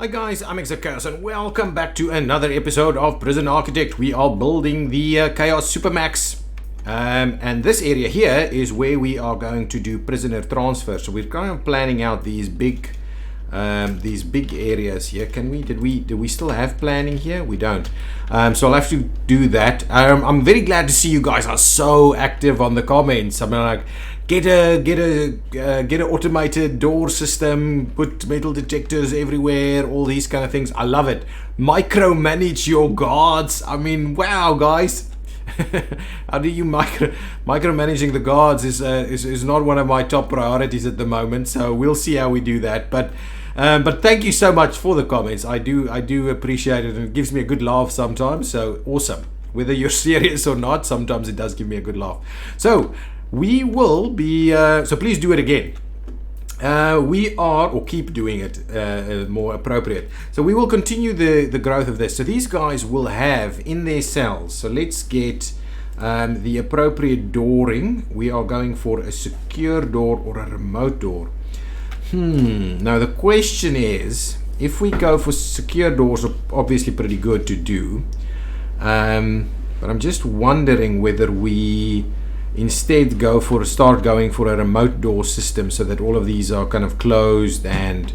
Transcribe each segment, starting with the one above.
Hi guys, I'm ExactChaos and welcome back to another episode of Prison Architect. We are building the Chaos Supermax. And this area here is where we are going to do prisoner transfer. So we're kind of planning out these big areas here. Did we still have planning here? We don't. So I'll have to do that. I'm very glad to see you guys are so active on the comments. I mean, like, get a automated door system, put metal detectors everywhere, all these kind of things. I love it. Micromanage your guards. I mean, wow, guys. How do you micromanaging the guards is not one of my top priorities at the moment, so we'll see how we do that. But thank you so much for the comments. I do appreciate it, and it gives me a good laugh sometimes. So awesome. Whether you're serious or not, sometimes it does give me a good laugh. So we will be so please do it again. We are, or keep doing it more appropriate. So we will continue the growth of this. So these guys will have in their cells. So let's get the appropriate dooring. We are going for a secure door or a remote door. Now the question is, if we go for secure doors, are obviously pretty good to do. But I'm just wondering whether we instead start going for a remote door system, so that all of these are kind of closed and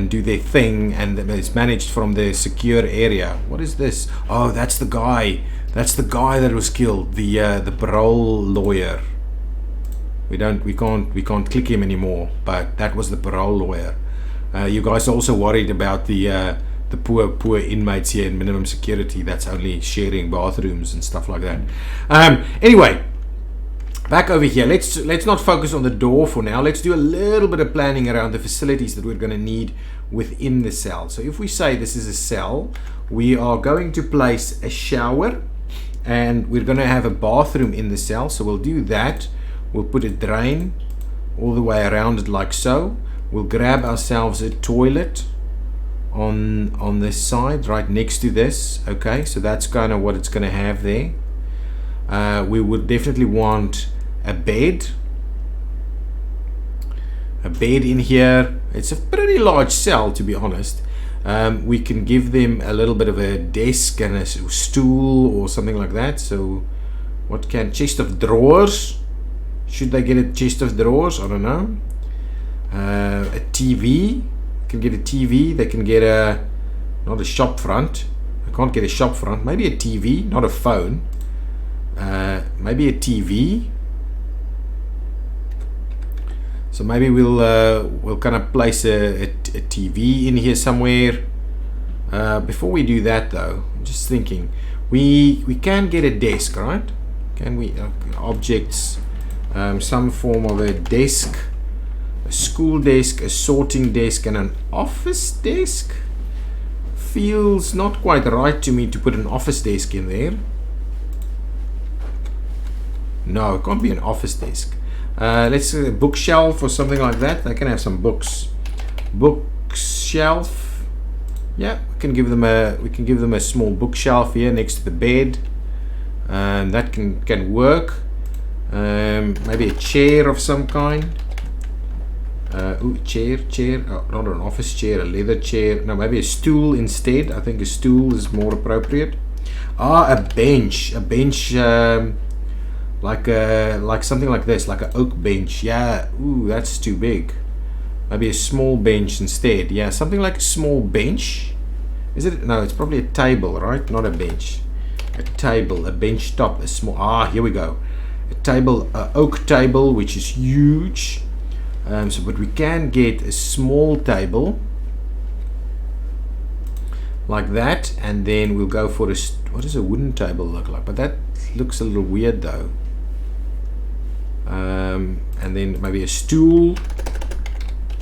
do their thing, and it's managed from the secure area. What is this? Oh, that's the guy. That's the guy that was killed. The parole lawyer. We can't click him anymore. But that was the parole lawyer. You guys are also worried about the poor inmates here in minimum security. That's only sharing bathrooms and stuff like that. Anyway. Back over here, let's not focus on the door for now. Let's do a little bit of planning around the facilities that we're going to need within the cell. So if we say this is a cell, we are going to place a shower, and we're going to have a bathroom in the cell. So we'll do that. We'll put a drain all the way around it like so. We'll grab ourselves a toilet on this side right next to this. Okay, so that's kind of what it's going to have there. We would definitely want a bed in here. It's a pretty large cell, to be honest. We can give them a little bit of a desk and a stool or something like that. So chest of drawers? Should they get a chest of drawers? I don't know. A TV. They can get a TV. They can get not a shop front. I can't get a shop front. Maybe a TV, not a phone. Maybe a TV. So maybe we'll kind of place a TV in here somewhere. Before we do that, though, I'm just thinking we can get a desk, right? Can we objects, some form of a desk, a school desk, a sorting desk, and an office desk? Feels not quite right to me to put an office desk in there. No, it can't be an office desk. Let's say a bookshelf or something like that. They can have some books. Bookshelf. Yeah, we can give them a small bookshelf here next to the bed. That can work. Maybe a chair of some kind. Chair. Oh, not an office chair, a leather chair. No, maybe a stool instead. I think a stool is more appropriate. A bench. A bench. Like something like this, like an oak bench. Yeah, ooh, that's too big. Maybe a small bench instead. Yeah, something like a small bench. Is it? No, it's probably a table, right? Not a bench. A table, a bench top, a small. Here we go. A table, oak table, which is huge. But we can get a small table like that, and then we'll go for what does a wooden table look like? But that looks a little weird, though. And then maybe a stool.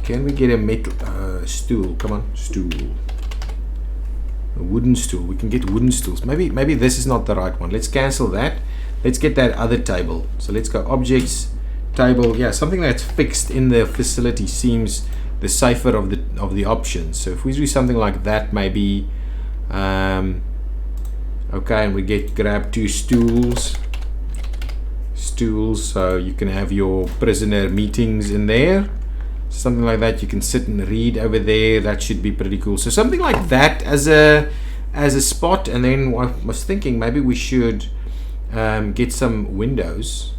Can we get a metal stool? Come on, stool. A wooden stool. We can get wooden stools. Maybe this is not the right one. Let's cancel that. Let's get that other table. So let's go objects, table. Yeah, something that's fixed in the facility seems the safer of the options. So if we do something like that, maybe. Okay, and we grab two stools. So you can have your prisoner meetings in there. something like that. You can sit and read over there. That should be pretty cool. So something like that as a spot. And then I was thinking maybe we should get some windows.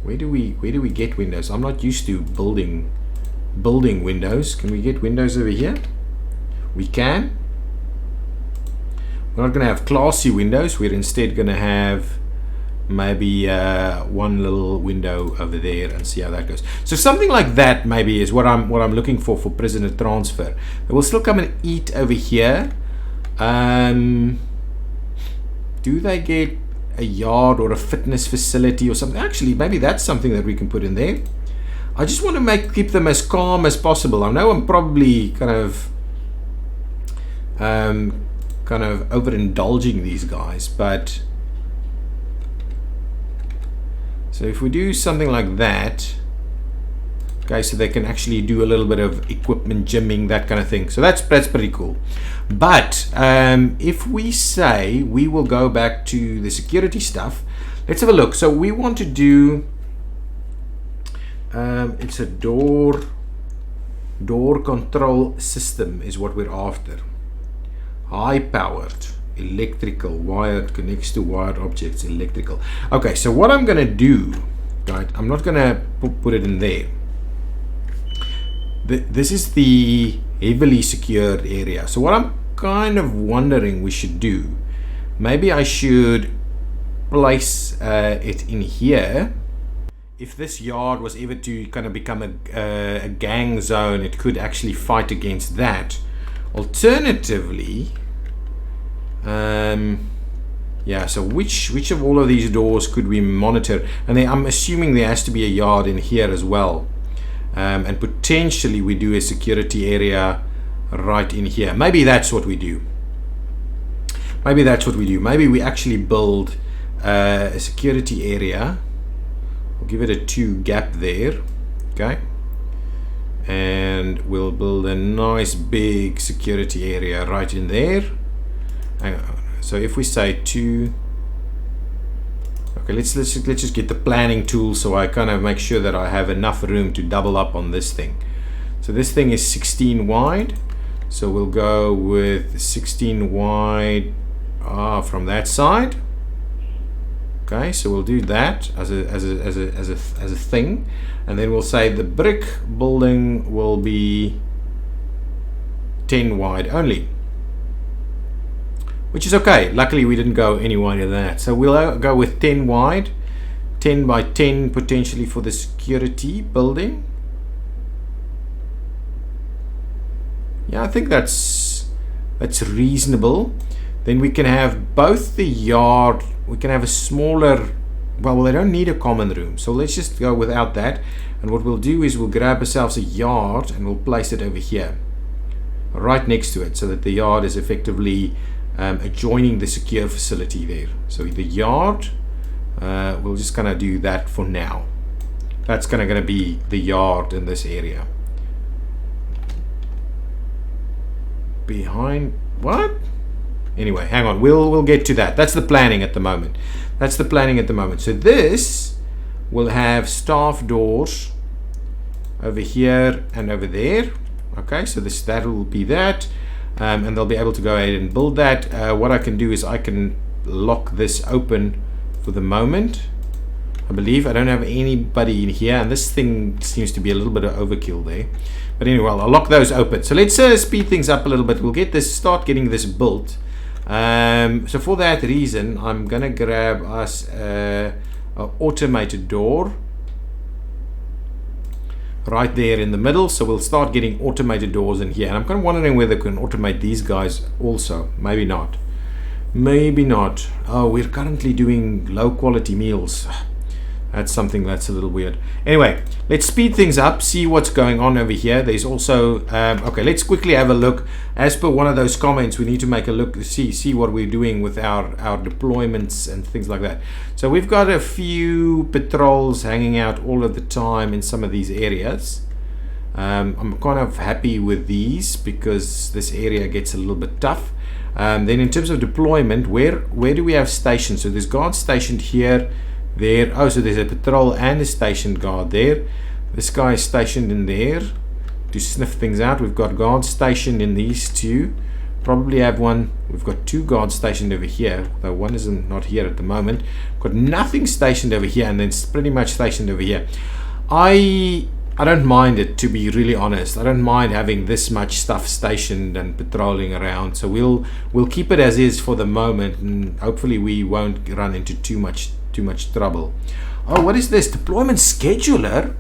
Where do we get windows? I'm not used to building windows. Can we get windows over here? We can. We're not going to have classy windows. We're instead going to have maybe one little window over there and see how that goes. So something like that maybe is what I'm looking for prisoner transfer. They will still come and eat over here. Do they get a yard or a fitness facility or something? Actually, maybe that's something that we can put in there. I just want to keep them as calm as possible. I know I'm probably kind of overindulging these guys, but so if we do something like that, okay, so they can actually do a little bit of equipment gymming, that kind of thing. So that's pretty cool. But if we say we will go back to the security stuff, let's have a look. So we want to do it's a door control system is what we're after. High powered, electrical, wired, connects to wired objects, electrical. Okay, so what I'm gonna do, right, I'm not gonna put it in there. This is the heavily secured area. So what I'm kind of wondering we should do, maybe I should place it in here. If this yard was ever to kind of become a gang zone, it could actually fight against that. Alternatively, yeah, so which of all of these doors could we monitor? And then I'm assuming there has to be a yard in here as well. And potentially we do a security area right in here. Maybe that's what we do. Maybe we actually build a security area. We'll give it a 2 gap there. Okay. And we'll build a nice big security area right in there. Hang on. So if we say 2, okay, let's just get the planning tool so I kind of make sure that I have enough room to double up on this thing. So this thing is 16 wide, so we'll go with 16 wide from that side. Okay, so we'll do that as a thing, and then we'll say the brick building will be 10 wide only, which is okay. Luckily we didn't go any wider than that, so we'll go with 10 wide, 10 by 10 potentially for the security building. Yeah, I think that's reasonable. Then we can have both the yard, we can have a smaller, well, they don't need a common room, so let's just go without that. And what we'll do is we'll grab ourselves a yard and we'll place it over here right next to it, so that the yard is effectively adjoining the secure facility there. So the yard, we'll just kind of do that for now. That's kind of going to be the yard in this area. Behind what? Anyway, hang on, we'll get to that. That's the planning at the moment. So this will have staff doors over here and over there. Okay, so that will be that, and they'll be able to go ahead and build that. What I can do is I can lock this open for the moment. I believe I don't have anybody in here, and this thing seems to be a little bit of overkill there. But anyway, I'll lock those open. So let's speed things up a little bit. We'll start getting this built. So for that reason, I'm gonna grab us an automated door right there in the middle. So we'll start getting automated doors in here. And I'm kind of wondering whether we can automate these guys also. Maybe not. Oh, we're currently doing low quality meals. That's something that's a little weird. Anyway, let's speed things up, see what's going on over here. There's also okay, let's quickly have a look. As per one of those comments, we need to make a look to see what we're doing with our deployments and things like that. So we've got a few patrols hanging out all of the time in some of these areas. I'm kind of happy with these because this area gets a little bit tough. Then in terms of deployment, where do we have stations? So there's guards stationed here, there. Oh, so there's a patrol and a stationed guard there. This guy is stationed in there to sniff things out. We've got guards stationed in these two. Probably have one. We've got two guards stationed over here, though one is not here at the moment. Got nothing stationed over here, and then it's pretty much stationed over here. I don't mind it, to be really honest. I don't mind having this much stuff stationed and patrolling around. So we'll keep it as is for the moment, and hopefully we won't run into too much trouble. Oh, what is this? Deployment scheduler?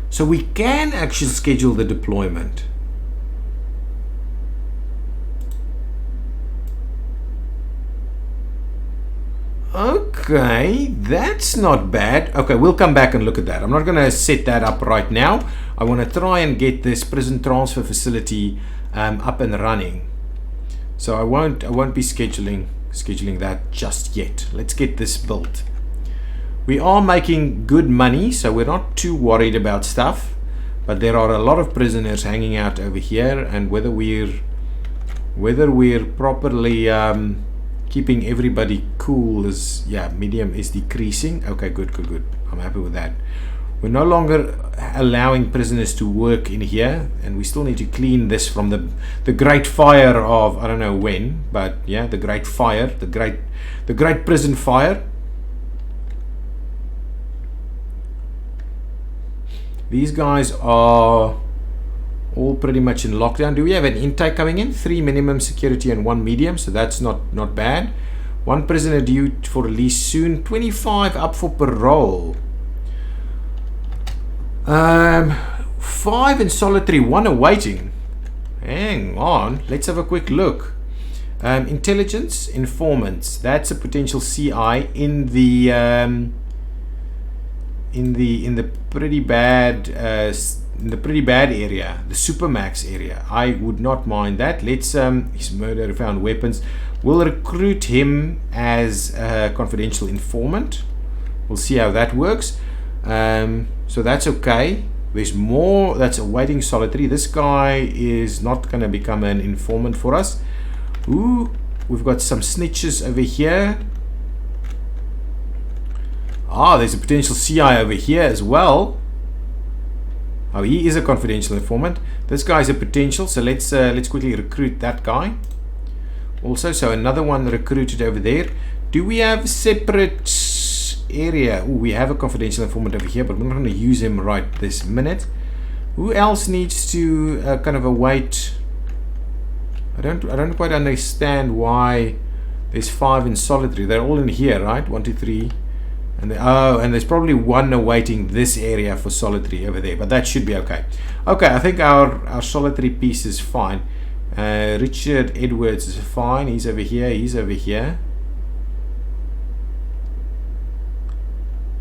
So we can actually schedule the deployment. Okay, that's not bad. Okay, we'll come back and look at that. I'm not going to set that up right now. I want to try and get this prison transfer facility up and running. So I won't be scheduling that just yet. Let's get this built. We are making good money, so we're not too worried about stuff. But there are a lot of prisoners hanging out over here, and whether we're properly keeping everybody cool is, yeah, medium is decreasing. Okay, good. I'm happy with that. We're no longer allowing prisoners to work in here, and we still need to clean this from the great fire of, I don't know when, but yeah, the great fire, the great prison fire. These guys are all pretty much in lockdown. Do we have an intake coming in? 3 minimum security and 1 medium, so that's not bad. 1 prisoner due for release soon. 25 up for parole. 5 in solitary, 1 awaiting. Hang on, let's have a quick look. Intelligence informants. That's a potential CI in the pretty bad area, the Supermax area. I would not mind that. Let's his murder found weapons. We'll recruit him as a confidential informant. We'll see how that works. So that's okay. There's more that's awaiting solitary. This guy is not going to become an informant for us. Ooh, we've got some snitches over here. Ah, there's a potential CI over here as well. Oh, he is a confidential informant. This guy's a potential, so let's quickly recruit that guy. Also, so another one recruited over there. Do we have a separate area? Ooh, we have a confidential informant over here, but we're not going to use him right this minute. Who else needs to kind of await? I don't quite understand why there's 5 in solitary. They're all in here, right? 1, 2, 3. And there's probably 1 awaiting this area for solitary over there, but that should be okay. Okay, I think our solitary piece is fine. Richard Edwards is fine. He's over here. He's over here.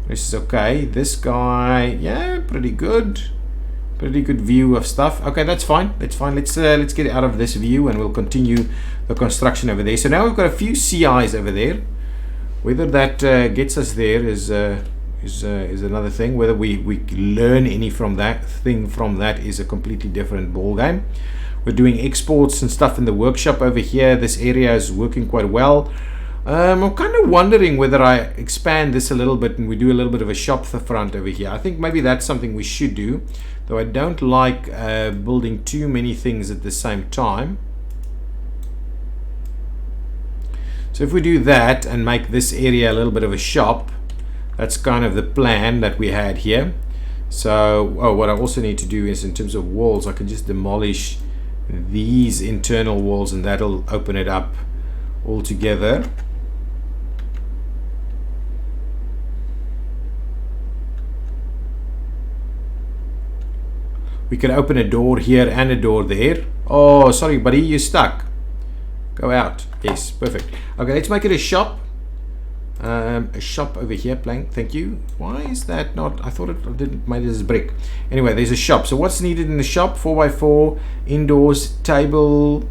This is okay. This guy, yeah, pretty good. Pretty good view of stuff. Okay, that's fine. That's fine. Let's get out of this view, and we'll continue the construction over there. So now we've got a few CIs over there. Whether that gets us there is another thing. Whether we learn any from that is a completely different ball game. We're doing exports and stuff in the workshop over here. This area is working quite well. I'm kind of wondering whether I expand this a little bit and we do a little bit of a shop front over here. I think maybe that's something we should do, though I don't like building too many things at the same time. So if we do that and make this area a little bit of a shop, that's kind of the plan that we had here. So what I also need to do is, in terms of walls, I can just demolish these internal walls, and that'll open it up altogether. We can open a door here and a door there. Oh, sorry buddy, you're stuck. Go out. Yes, perfect. Okay, let's make it a shop. A shop over here, blank. Thank you. Why is that not? I thought it didn't made it as brick. Anyway, there's a shop. So what's needed in the shop? 4x4, indoors, table,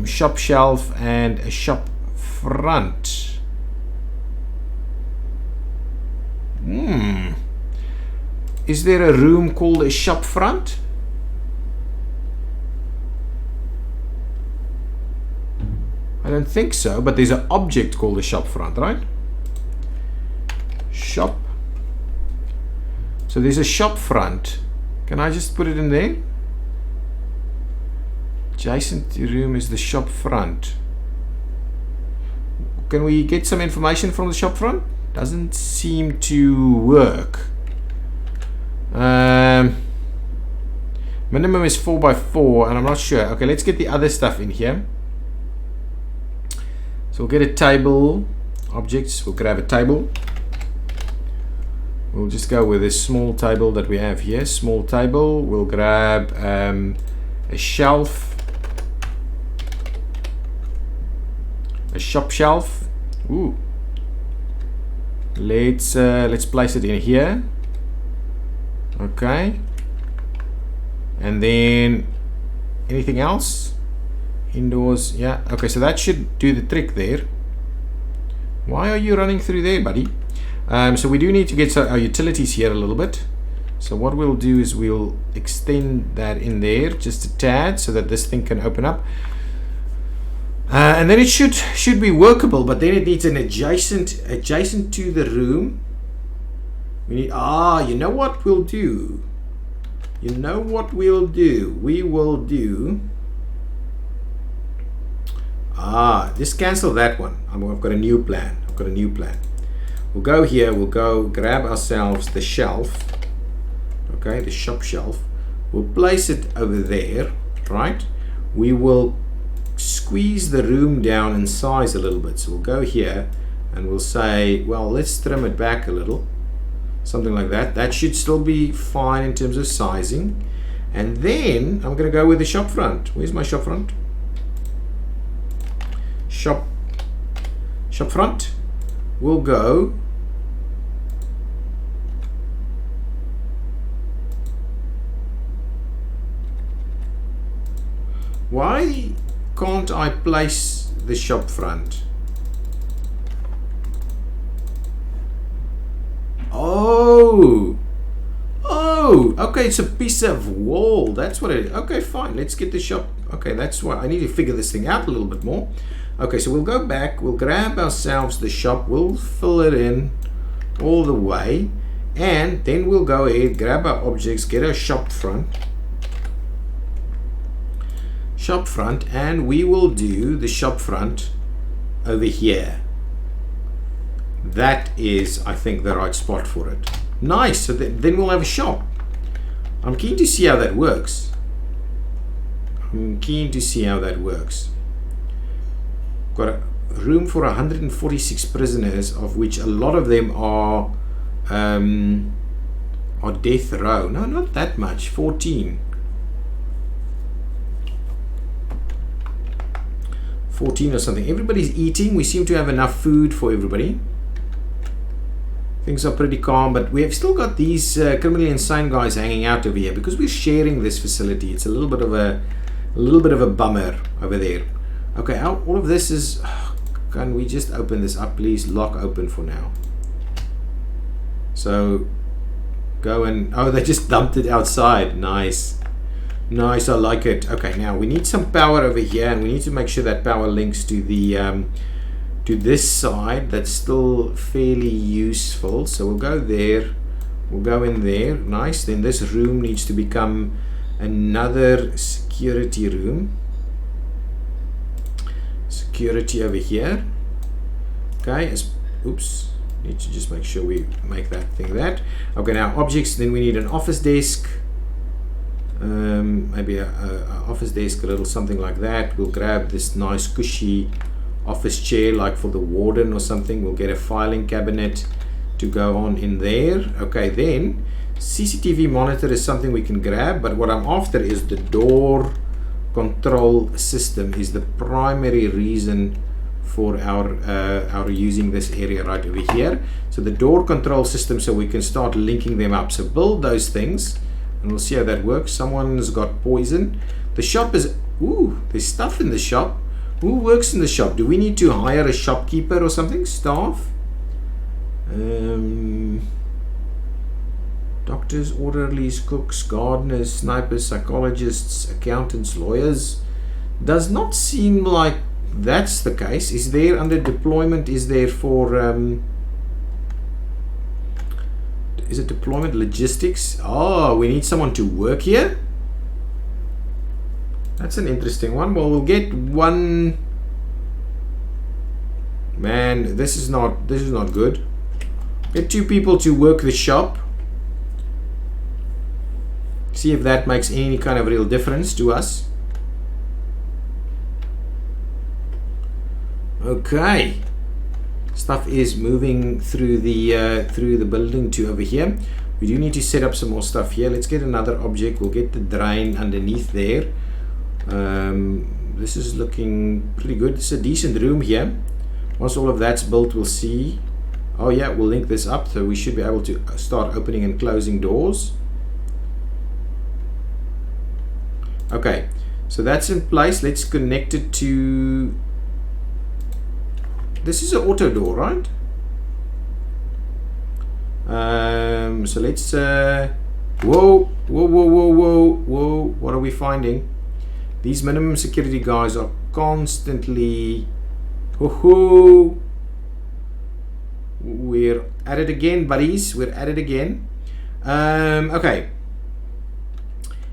shop shelf, and a shop front. Is there a room called a shop front? I don't think so, but there's an object called a shop front, right? Shop So there's a shop front. Can I just put it in there? Adjacent to room is the shop front. Can we get some information from the shop front? Doesn't seem to work. Minimum is 4x4 and I'm not sure. Okay, let's get the other stuff in here. So we'll get a table. Objects, we'll grab a table. We'll just go with this small table that we have here. Small table. We'll grab a shelf. A shop shelf. Ooh. Let's place it in here. Okay. And then anything else? Indoors. Yeah. Okay, so that should do the trick there. Why are you running through there, buddy? So we do need to get our utilities here a little bit. So what we'll do is we'll extend that in there just a tad so that this thing can open up. And then it should be workable, but then it needs an adjacent to the room. We need, you know what we'll do? You know what we'll do? We will do, just cancel that one. I've got a new plan. We'll go here, we'll go grab ourselves the shelf. Okay, the shop shelf. We'll place it over there, right? We will squeeze the room down in size a little bit. So we'll go here and we'll say, well, let's trim it back a little. Something like that. That should still be fine in terms of sizing. And then I'm going to go with the shop front. Where's my shop front? Shop front. We'll go why can't I place the shop front? Okay, it's a piece of wall. That's what it is. Okay, fine. Let's get the shop. Okay, that's why I need to figure this thing out a little bit more. Okay, so we'll go back. We'll grab ourselves the shop. We'll fill it in all the way. And then we'll go ahead, grab our objects, get our shop front. And we will do the shop front over here. That is, I think, the right spot for it. Nice. So then we'll have a shop. I'm keen to see how that works. Got a room for 146 prisoners, of which a lot of them are death row. No, not that much. 14 or something. Everybody's eating. We seem to have enough food for everybody. Things are pretty calm, but we have still got these criminally insane guys hanging out over here because we're sharing this facility. It's a little bit of a bummer over there. Okay, all of this is. Can we just open this up, please? Lock open for now. So go and they just dumped it outside. Nice, I like it. Okay, now we need some power over here, and we need to make sure that power links to the to this side. That's still fairly useful. So we'll go there. We'll go in there. Nice. Then this room needs to become another security room. Security over here. Okay. Oops. Need to just make sure we make that thing that. Okay. Now objects. Then we need an office desk. Maybe a office desk, a little something like that. We'll grab this nice cushy office chair, like for the warden or something. We'll get a filing cabinet to go on in there. Okay, then CCTV monitor is something we can grab, but what I'm after is the door control system is the primary reason for our using this area right over here. So the door control system, so we can start linking them up. So build those things and we'll see how that works. Someone's got poison. The shop is, there's stuff in the shop. Who works in the shop? Do we need to hire a shopkeeper or something? Staff? Doctors, orderlies, cooks, gardeners, snipers, psychologists, accountants, lawyers. Does not seem like that's the case. Is there under deployment? Is there for Is it deployment logistics? Oh, we need someone to work here. That's an interesting one. Well, we'll get one. Man, this is not good. Get 2 people to work the shop. See if that makes any kind of real difference to us. Okay. Stuff is moving through the building to over here. We do need to set up some more stuff here. Let's get another object. We'll get the drain underneath there. This is looking pretty good. It's a decent room here. Once all of that's built, we'll see. Oh yeah, we'll link this up, so we should be able to start opening and closing doors. Okay, so that's in place. Let's connect it to... This is an auto door, right? So let's... Whoa! What are we finding? These minimum security guys are constantly... We're at it again, buddies. We're at it again. Okay.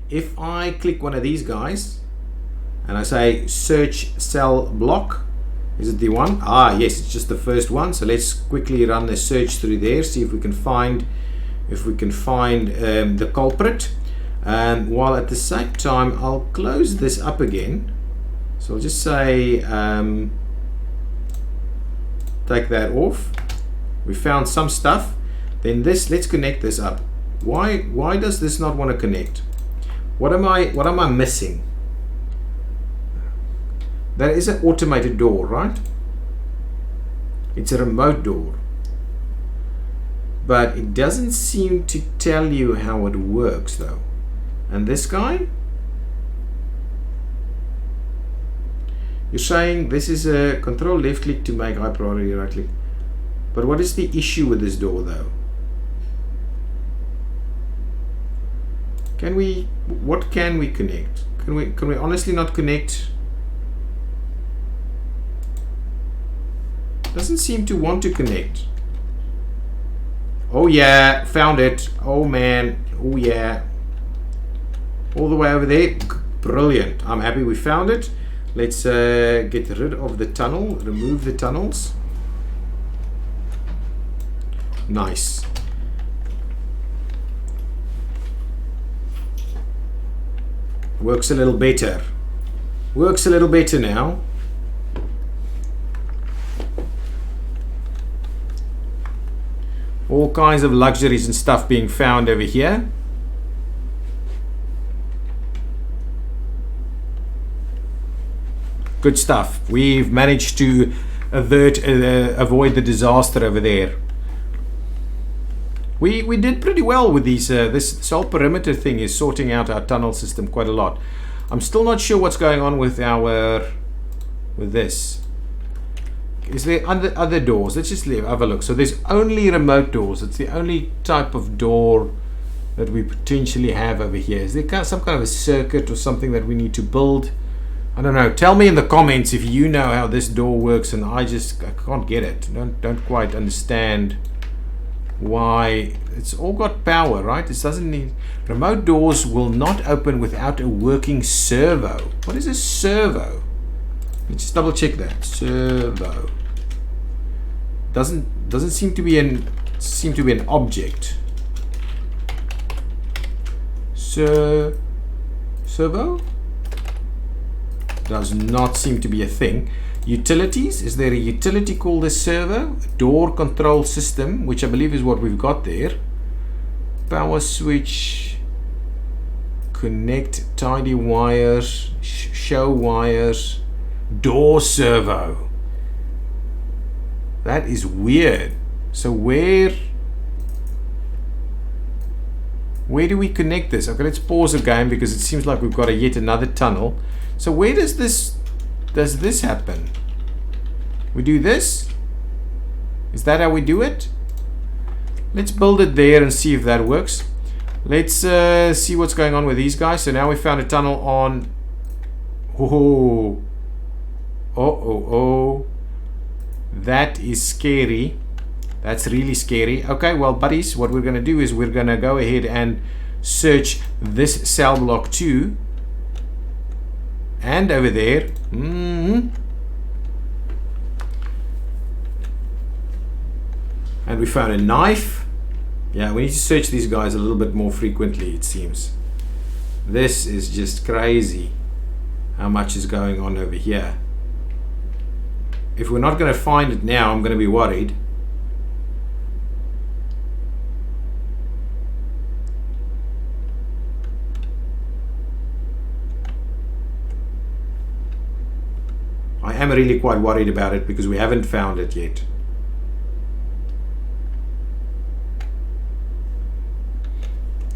If I click one of these guys and I say search cell block, is it the one? Ah, yes, it's just the first one. So let's quickly run the search through there, see if we can find the culprit. While at the same time, I'll close this up again. So I'll just say take that off. We found some stuff. Then this, let's connect this up. Why does this not want to connect? What am I missing? That is an automated door, right? It's a remote door. But it doesn't seem to tell you how it works though. And this guy? You're saying this is a control left click to make high priority right click. But what is the issue with this door though? What can we connect? Can we honestly not connect? Doesn't seem to want to connect. Oh yeah, found it. Oh man, oh yeah. All the way over there. Brilliant. I'm happy we found it. Let's get rid of the tunnel, remove the tunnels. Nice. Works a little better. Works a little better now. All kinds of luxuries and stuff being found over here. Good stuff. We've managed to avoid the disaster over there. We did pretty well with these. This whole perimeter thing is sorting out our tunnel system quite a lot. I'm still not sure what's going on with this. Is there other doors? Let's just have a look. So there's only remote doors. It's the only type of door that we potentially have over here. Is there some kind of a circuit or something that we need to build? I don't know. Tell me in the comments if you know how this door works, and I can't get it. Don't quite understand why. It's all got power, right? This doesn't need... Remote doors will not open without a working servo. What is a servo? Let's just double check that. Servo doesn't seem to be an object. Servo does not seem to be a thing. Utilities, is there a utility called a servo? Door control system, which I believe is what we've got there. Power switch, connect, tidy wires, show wires, door servo. That is weird. So where do we connect this? Okay, let's pause again because it seems like we've got yet another tunnel. So where does this happen? We do this? Is that how we do it? Let's build it there and see if that works. Let's see what's going on with these guys. So now we found a tunnel on... Oh. That is scary. That's really scary. Okay, well, buddies, what we're going to do is we're going to go ahead and search this cell block too. And over there. And we found a knife. Yeah, we need to search these guys a little bit more frequently, it seems. This is just crazy how much is going on over here. If we're not going to find it now, I'm going to be worried. I am really quite worried about it because we haven't found it yet.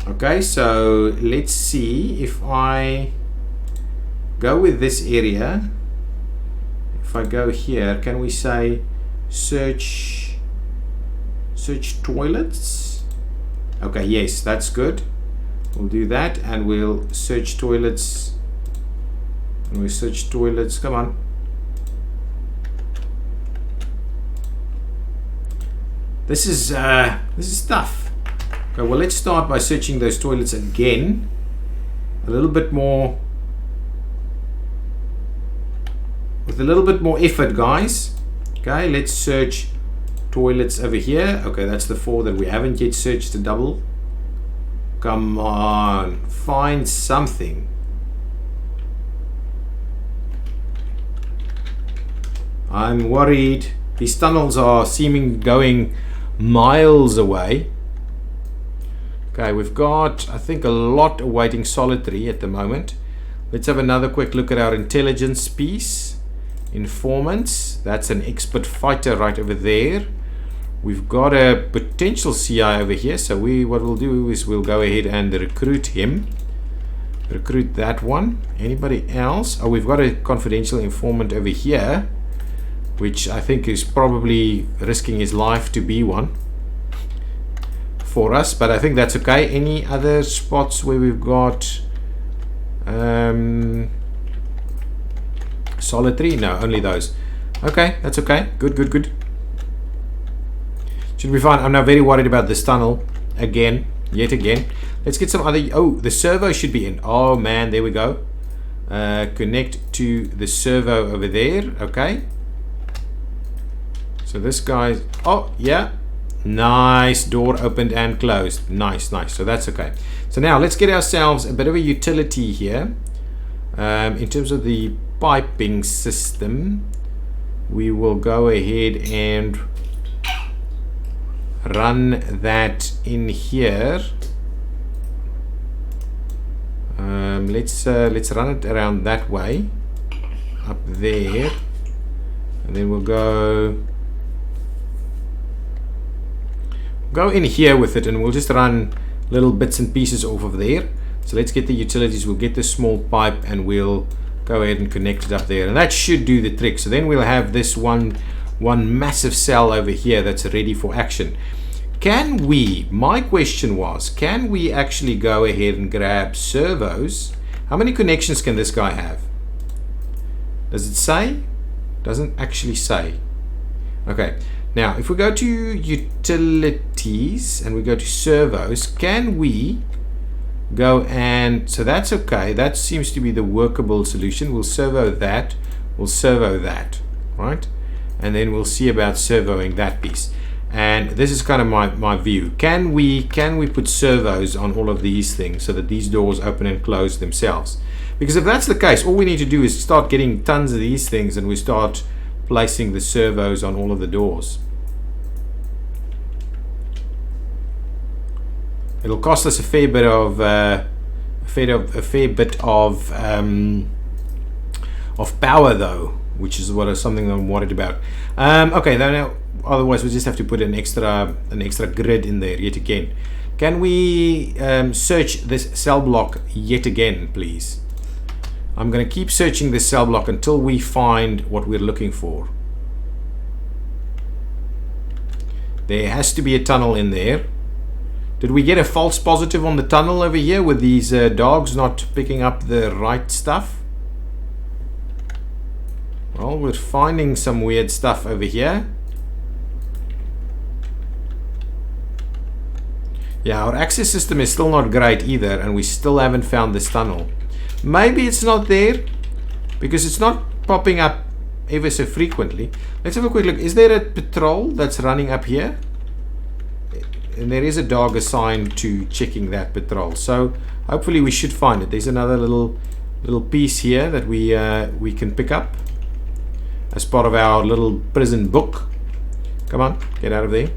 Okay, so let's see if I go with this area. If I go here, can we say search toilets? Okay, yes, that's good. We'll do that, and we'll search toilets. And we search toilets. Come on. This is tough. Okay, well, let's start by searching those toilets again. A little bit more. With a little bit more effort, guys. Okay, let's search toilets over here. Okay, that's the 4 that we haven't yet searched, the double. Come on, find something. I'm worried. These tunnels are seeming going miles away. Okay, we've got, I think, a lot awaiting solitary at the moment. Let's have another quick look at our intelligence piece. Informants, that's an expert fighter right over there. We've got a potential CI over here, so what we'll do is we'll go ahead and recruit him. Recruit that one. Anybody else? Oh, we've got a confidential informant over here, which I think is probably risking his life to be one for us, but I think that's okay. Any other spots where we've got solitary? No, only those. Okay, that's okay. Good. Should be fine. I'm now very worried about this tunnel yet again. Let's get some other. Oh, the servo should be in. Oh man, there we go. Connect to the servo over there. Okay. So this guy. Oh yeah. Nice. Door opened and closed. Nice. So that's okay. So now let's get ourselves a bit of a utility here. In terms of the piping system, we will go ahead and run that in here. Let's run it around that way, up there, and then we'll go in here with it, and we'll just run little bits and pieces off of there. So let's get the utilities, we'll get the small pipe, and we'll go ahead and connect it up there, and that should do the trick. So then we'll have this one massive cell over here that's ready for action. My question was, can we actually go ahead and grab servos? How many connections can this guy have? Does it say? Doesn't actually say. Okay, now if we go to utilities and we go to servos, can we go and, so that's okay, that seems to be the workable solution. We'll servo that, right? And then we'll see about servoing that piece. And this is kind of my view. Can we put servos on all of these things so that these doors open and close themselves? Because if that's the case, all we need to do is start getting tons of these things, and we start placing the servos on all of the doors. It'll cost us a fair bit of power though, which is something I'm worried about. Okay, now otherwise we just have to put an extra grid in there yet again. Can we search this cell block yet again, please? I'm going to keep searching this cell block until we find what we're looking for. There has to be a tunnel in there. Did we get a false positive on the tunnel over here with these dogs not picking up the right stuff? Well, we're finding some weird stuff over here. Yeah, our access system is still not great either, and we still haven't found this tunnel. Maybe it's not there because it's not popping up ever so frequently. Let's have a quick look. Is there a patrol that's running up here? And there is a dog assigned to checking that patrol, so hopefully we should find it. There's another little piece here that we can pick up as part of our little prison book. Come on, get out of there.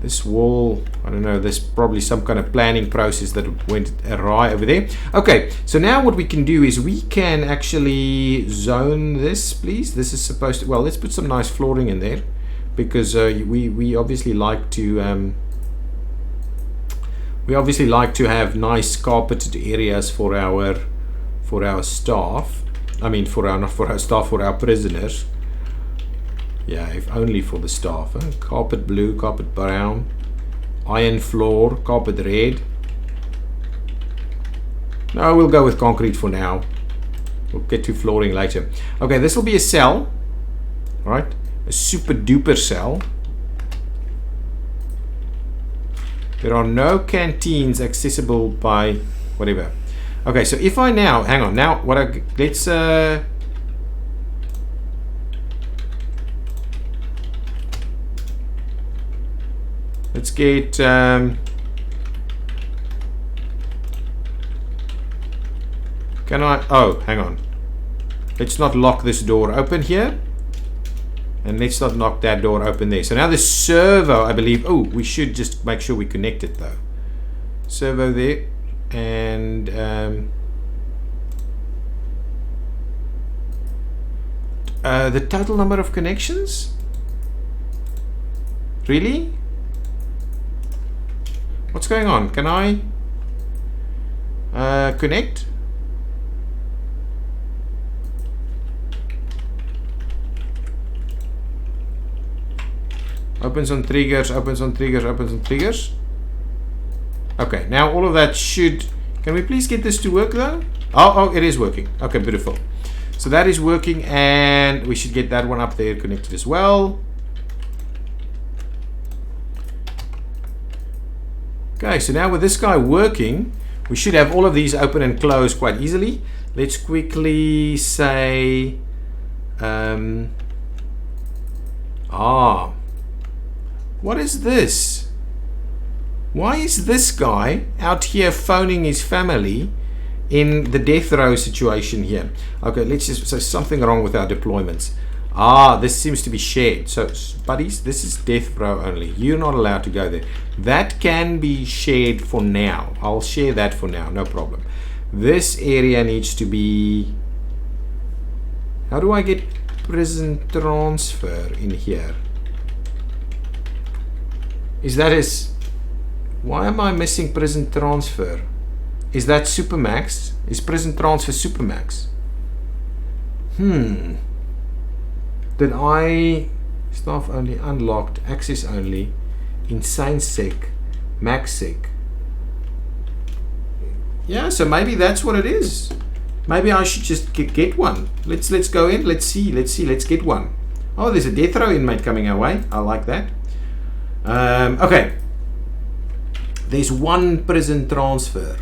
This wall, I don't know, there's probably some kind of planning process that went awry over there. Okay, so now what we can do is we can actually zone this, please. This is supposed to, well, let's put some nice flooring in there, because we obviously like to have nice carpeted areas for our staff. I mean, not for our staff, for our prisoners. Yeah, if only for the staff. Huh? Carpet blue, carpet brown, iron floor, carpet red. No, we'll go with concrete for now. We'll get to flooring later. Okay, this will be a cell, right? A super duper cell. There are no canteens accessible by whatever. Okay, so if I now, hang on, now what I, let's get can I, oh, hang on, let's not lock this door open here, and let's not knock that door open there. So now the servo, I believe, oh, we should just make sure we connect it though. Servo there, and the total number of connections, really? What's going on? Can I connect? Opens on triggers, opens on triggers, opens on triggers. Okay, now all of that should... Can we please get this to work though? Oh, it is working. Okay, beautiful. So that is working, and we should get that one up there connected as well. Okay, so now with this guy working, we should have all of these open and close quite easily. Let's quickly say... what is this? Why is this guy out here phoning his family in the death row situation here? Okay, let's just say something wrong with our deployments. This seems to be shared. So, buddies, this is death row only. You're not allowed to go there. That can be shared for now. I'll share that for now, no problem. This area needs to be... How do I get prison transfer in here? Is that his... Why am I missing prison transfer? Is that Supermax? Is prison transfer Supermax? Did I... Staff only, unlocked, access only, insane sec, max sec. Yeah, so maybe that's what it is. Maybe I should just get one. Let's go in. Let's see. Let's get one. Oh, there's a death row inmate coming our way. I like that. Okay. There's one prison transfer.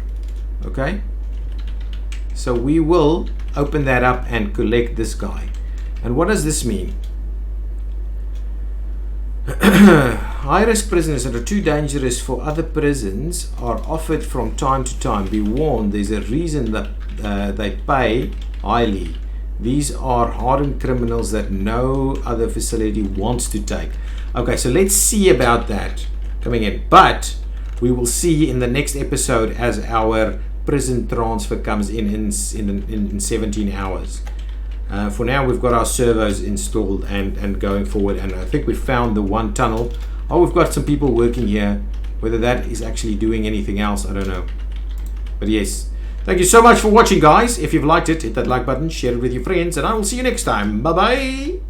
Okay. So we will open that up and collect this guy. And what does this mean? High-risk prisoners that are too dangerous for other prisons are offered from time to time. Be warned, there's a reason that they pay highly. These are hardened criminals that no other facility wants to take. Okay, so let's see about that coming in. But we will see in the next episode as our prison transfer comes in 17 hours. For now, we've got our servos installed and going forward, and I think we found the one tunnel. Oh, we've got some people working here. Whether that is actually doing anything else, I don't know. But yes, thank you so much for watching, guys. If you've liked it, hit that like button, share it with your friends, and I will see you next time. Bye bye.